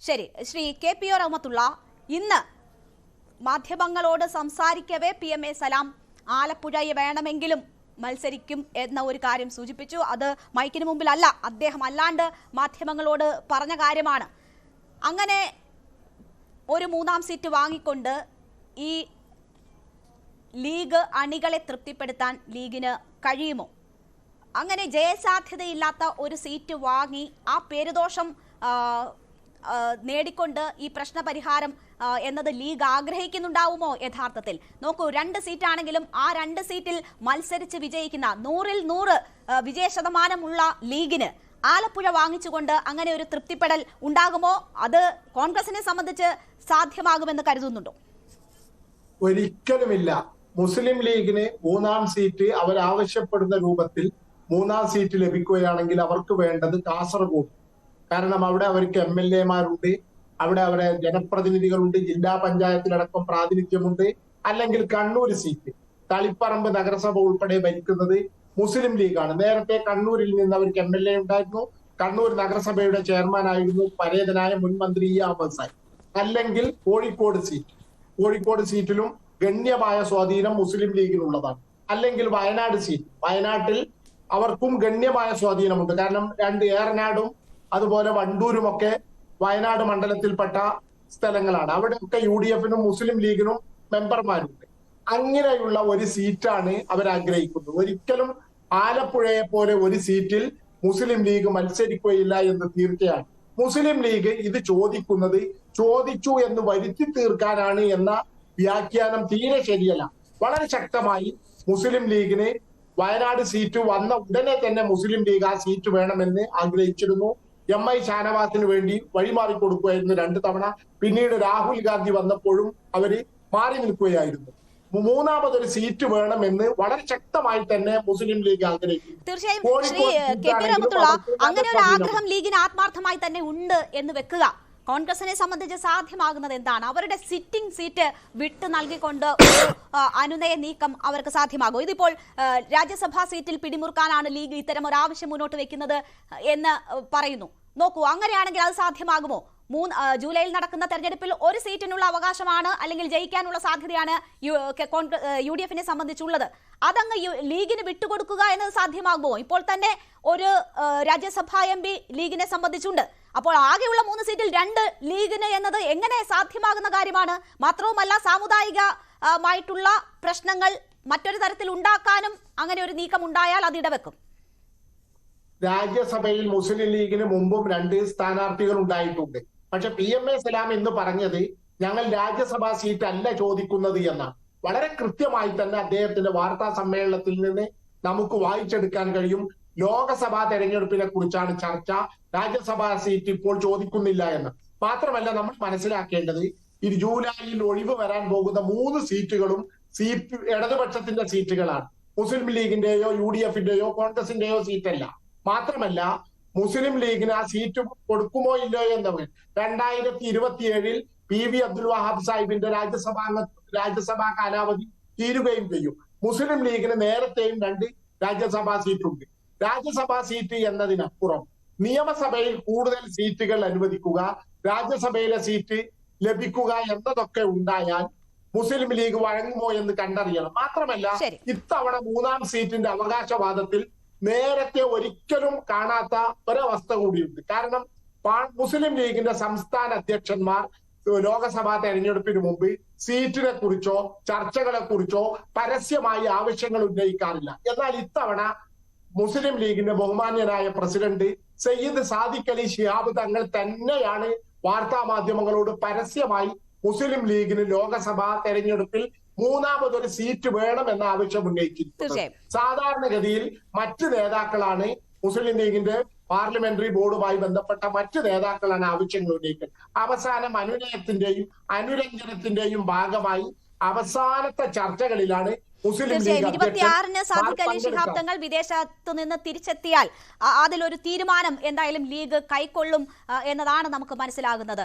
ശരി, ശ്രീ KPO റഹ്മത്തുള്ള, ഇന്ന് മാധ്യമങ്ങളോട് സംസാരിക്കവേ PMA സലാം ആലപ്പുഴയെ വേണമെങ്കിലും മത്സരിക്കും എന്ന ഒരു കാര്യം സൂചിപ്പിച്ചു. അത് മൈക്കിന് മുമ്പിലല്ല, അദ്ദേഹം അല്ലാണ്ട് മാധ്യമങ്ങളോട് പറഞ്ഞ കാര്യമാണ്. അങ്ങനെ ഒരു മൂന്നാം സീറ്റ് വാങ്ങിക്കൊണ്ട് ഈ ലീഗ് അണികളെ തൃപ്തിപ്പെടുത്താൻ ലീഗിന് കഴിയുമോ? അങ്ങനെ ജയസാധ്യതയില്ലാത്ത ഒരു സീറ്റ് വാങ്ങി ആ പേരുദോഷം നേടിക്കൊണ്ട് ഈ പ്രശ്നപരിഹാരം എന്നത് ലീഗ് ആഗ്രഹിക്കുന്നുണ്ടാവുമോ? യഥാർത്ഥത്തിൽ നോക്കൂ, 2 സീറ്റാണെങ്കിലും ആ 2 സീറ്റിൽ മത്സരിച്ച് വിജയിക്കുന്ന 100-ൽ 100 വിജയ ശതമാനമുള്ള ലീഗിന് ആലപ്പുഴ വാങ്ങിച്ചുകൊണ്ട് അങ്ങനെ ഒരു തൃപ്തിപ്പെടൽ ഉണ്ടാകുമോ? അത് കോൺഗ്രസിനെ സംബന്ധിച്ച് സാധ്യമാകുമെന്ന് കരുതുന്നുണ്ടോ? ഒരിക്കലുമില്ല. മുസ്ലിം ലീഗിന് 3-ാം സീറ്റ് അവരാവശ്യപ്പെടുന്ന രൂപത്തിൽ 3-ാം സീറ്റ് ലഭിക്കുകയാണെങ്കിൽ അവർക്ക് വേണ്ടത് കാസർഗോഡ്. കാരണം അവിടെ അവർക്ക് MLA-മാരുണ്ട്, അവിടെ അവരെ ജനപ്രതിനിധികളുണ്ട്, ജില്ലാ പഞ്ചായത്തിലടക്കം പ്രാതിനിധ്യമുണ്ട്. അല്ലെങ്കിൽ കണ്ണൂർ സീറ്റ്, തളിപ്പറമ്പ് നഗരസഭ ഉൾപ്പെടെ ഭരിക്കുന്നത് മുസ്ലിം ലീഗാണ്. നേരത്തെ കണ്ണൂരിൽ നിന്ന് അവർക്ക് MLA ഉണ്ടായിരുന്നു. കണ്ണൂർ നഗരസഭയുടെ ചെയർമാൻ ആയിരുന്നു പരേതനായ മുൻ മന്ത്രി അഹമ്മദ് സാഹിബ്. അല്ലെങ്കിൽ കോഴിക്കോട് സീറ്റ്, കോഴിക്കോട് സീറ്റിലും ഗണ്യമായ സ്വാധീനം മുസ്ലിം ലീഗിനുള്ളതാണ്. അല്ലെങ്കിൽ വയനാട് സീറ്റ്, വയനാട്ടിൽ അവർക്കും ഗണ്യമായ സ്വാധീനമുണ്ട്. കാരണം 2 ഏറനാടും അതുപോലെ വണ്ടൂരും ഒക്കെ വയനാട് മണ്ഡലത്തിൽപ്പെട്ട സ്ഥലങ്ങളാണ്. അവിടെയൊക്കെ UDF-നും മുസ്ലിം ലീഗിനും മെമ്പർമാരുണ്ട്. അങ്ങനെയുള്ള ഒരു സീറ്റാണ് അവരാഗ്രഹിക്കുന്നത്. ഒരിക്കലും ആലപ്പുഴയെ പോലെ ഒരു സീറ്റിൽ മുസ്ലിം ലീഗ് മത്സരിക്കുകയില്ല എന്ന് തീർച്ചയാണ്. മുസ്ലിം ലീഗ് ഇത് ചോദിക്കുന്നത് ചോദിച്ചു എന്ന് വരുത്തി തീർക്കാനാണ് എന്ന വ്യാഖ്യാനം തീരെ ശരിയല്ല. വളരെ ശക്തമായി മുസ്ലിം ലീഗിന് വയനാട് സീറ്റ് വന്ന ഉടനെ തന്നെ മുസ്ലിം ലീഗ് ആ സീറ്റ് വേണമെന്ന് ആഗ്രഹിച്ചിരുന്നു. MI ഷാനവാസിന് വേണ്ടി വഴിമാറി കൊടുക്കുകയായിരുന്നു 2 തവണ. പിന്നീട് രാഹുൽ ഗാന്ധി വന്നപ്പോഴും അവര് മാറി നിൽക്കുകയായിരുന്നു. 3-മതൊരു സീറ്റ് വേണമെന്ന് വളരെ ശക്തമായി തന്നെ മുസ്ലിം ലീഗ് ആഗ്രഹിക്കുന്നു. തീർച്ചയായും ശ്രീ KPO റഹ്മത്തുള്ള, അങ്ങനെ ഒരു ആഗ്രഹം ലീഗിന് ആത്മാർത്ഥമായി തന്നെ ഉണ്ട് എന്ന് വെക്കുക. കോൺഗ്രസിനെ സംബന്ധിച്ച് സാധ്യമാകുന്നത് എന്താണ്? അവരുടെ സിറ്റിംഗ് സീറ്റ് വിട്ടു നൽകിക്കൊണ്ട് ഒരു അനുനയ നീക്കം അവർക്ക് സാധ്യമാകും. ഇതിപ്പോൾ രാജ്യസഭാ സീറ്റിൽ പിടിമുറുക്കാനാണ് ലീഗ് ഇത്തരം ഒരു ആവശ്യം മുന്നോട്ട് വെക്കുന്നത് എന്ന് പറയുന്നു. നോക്കൂ, അങ്ങനെയാണെങ്കിൽ അത് സാധ്യമാകുമോ? ജൂലൈയിൽ നടക്കുന്ന തെരഞ്ഞെടുപ്പിൽ ഒരു സീറ്റിനുള്ള അവകാശമാണ്, അല്ലെങ്കിൽ ജയിക്കാനുള്ള സാധ്യതയാണ് UDF-നെ സംബന്ധിച്ചുള്ളത്. അതങ്ങ് ലീഗിന് വിട്ടുകൊടുക്കുക എന്നത് സാധ്യമാകുമോ? ഇപ്പോൾ തന്നെ ഒരു രാജ്യസഭാ MP ലീഗിനെ സംബന്ധിച്ചുണ്ട്. അപ്പോൾ ആകെയുള്ള 3 സീറ്റിൽ 2 ലീഗിന് എന്നത് എങ്ങനെ സാധ്യമാകുന്ന കാര്യമാണ്? മാത്രവുമല്ല, സാമുദായികമായിട്ടുള്ള പ്രശ്നങ്ങൾ മറ്റൊരു തരത്തിൽ ഉണ്ടാക്കാനും അങ്ങനെ ഒരു നീക്കം ഉണ്ടായാൽ അത് ഇടവെക്കും. രാജ്യസഭയിൽ മുസ്ലിം ലീഗിന് മുമ്പും 2 സ്ഥാനാർത്ഥികൾ ഉണ്ടായിട്ടുണ്ട്. പക്ഷെ PMA സലാം എന്ന് പറഞ്ഞത് ഞങ്ങൾ രാജ്യസഭാ സീറ്റ് അല്ല ചോദിക്കുന്നത് എന്നാണ്. വളരെ കൃത്യമായി തന്നെ അദ്ദേഹത്തിന്റെ വാർത്താ സമ്മേളനത്തിൽ നിന്ന് നമുക്ക് വായിച്ചെടുക്കാൻ കഴിയും. ലോകസഭാ തെരഞ്ഞെടുപ്പിനെ കുറിച്ചാണ് ചർച്ച, രാജ്യസഭാ സീറ്റ് ഇപ്പോൾ ചോദിക്കുന്നില്ല എന്ന്. മാത്രമല്ല, നമ്മൾ മനസ്സിലാക്കേണ്ടത് ഈ ജൂലൈയിൽ ഒഴിവ് വരാൻ പോകുന്ന 3 സീറ്റുകളും ഇടതുപക്ഷത്തിന്റെ സീറ്റുകളാണ്. മുസ്ലിം ലീഗിന്റെയോ UDF-ന്റെയോ കോൺഗ്രസിന്റെയോ സീറ്റല്ല. മാത്രമല്ല, മുസ്ലിം ലീഗിന് ആ സീറ്റ് കൊടുക്കുമോ ഇല്ലയോ എന്നവർ 2027-ൽ PV അബ്ദുൽ വഹാബ് സാഹിബിന്റെ രാജ്യസഭാ കാലാവധി തീരുകയും ചെയ്യും. മുസ്ലിം ലീഗിന് നേരത്തെയും 2 രാജ്യസഭാ സീറ്റുണ്ട്. രാജ്യസഭാ സീറ്റ് എന്നതിനപ്പുറം നിയമസഭയിൽ കൂടുതൽ സീറ്റുകൾ അനുവദിക്കുക, രാജ്യസഭയിലെ സീറ്റ് ലഭിക്കുക എന്നതൊക്കെ ഉണ്ടായാൽ മുസ്ലിം ലീഗ് വഴങ്ങുമോ എന്ന് കണ്ടറിയണം. മാത്രമല്ല, ഇത്തവണ 3-ാം സീറ്റിന്റെ അവകാശവാദത്തിൽ നേരത്തെ ഒരിക്കലും കാണാത്ത ഒരവസ്ഥ കൂടിയുണ്ട്. കാരണം മുസ്ലിം ലീഗിന്റെ സംസ്ഥാന അധ്യക്ഷന്മാർ ലോകസഭാ തെരഞ്ഞെടുപ്പിന് മുമ്പ് സീറ്റിനെ കുറിച്ചോ ചർച്ചകളെ കുറിച്ചോ പരസ്യമായി ആവശ്യങ്ങൾ ഉന്നയിക്കാറില്ല. എന്നാൽ ഇത്തവണ മുസ്ലിം ലീഗിന്റെ ബഹുമാന്യനായ പ്രസിഡന്റ് സയ്യിദ് സാദിഖ് അലി ശിഹാബ് തങ്ങൾ തന്നെയാണ് വാർത്താ മാധ്യമങ്ങളോട് പരസ്യമായി മുസ്ലിം ലീഗിന് ലോകസഭാ തെരഞ്ഞെടുപ്പിൽ 3-മതൊരു സീറ്റ് വേണമെന്ന ആവശ്യം ഉന്നയിച്ചിരിക്കുന്നത്. സാധാരണഗതിയിൽ മറ്റ് നേതാക്കളാണ് മുസ്ലിം ലീഗിന്റെ പാർലമെന്ററി ബോർഡുമായി ബന്ധപ്പെട്ട മറ്റ് നേതാക്കളാണ് ആവശ്യങ്ങൾ ഉന്നയിക്കുന്നത്. അവസാനം അനുനയത്തിന്റെയും അനുരഞ്ജനത്തിന്റെയും ഭാഗമായി അവസാനത്തെ ചർച്ചകളിലാണ് മുസ്ലിം ലീഗ് 26-ന് സാദിഖ് അലി ശിഹാബ് തങ്ങൾ വിദേശത്തു നിന്ന് തിരിച്ചെത്തിയാൽ അതിലൊരു തീരുമാനം എന്തായാലും ലീഗ് കൈക്കൊള്ളും എന്നതാണ് നമുക്ക് മനസ്സിലാകുന്നത്.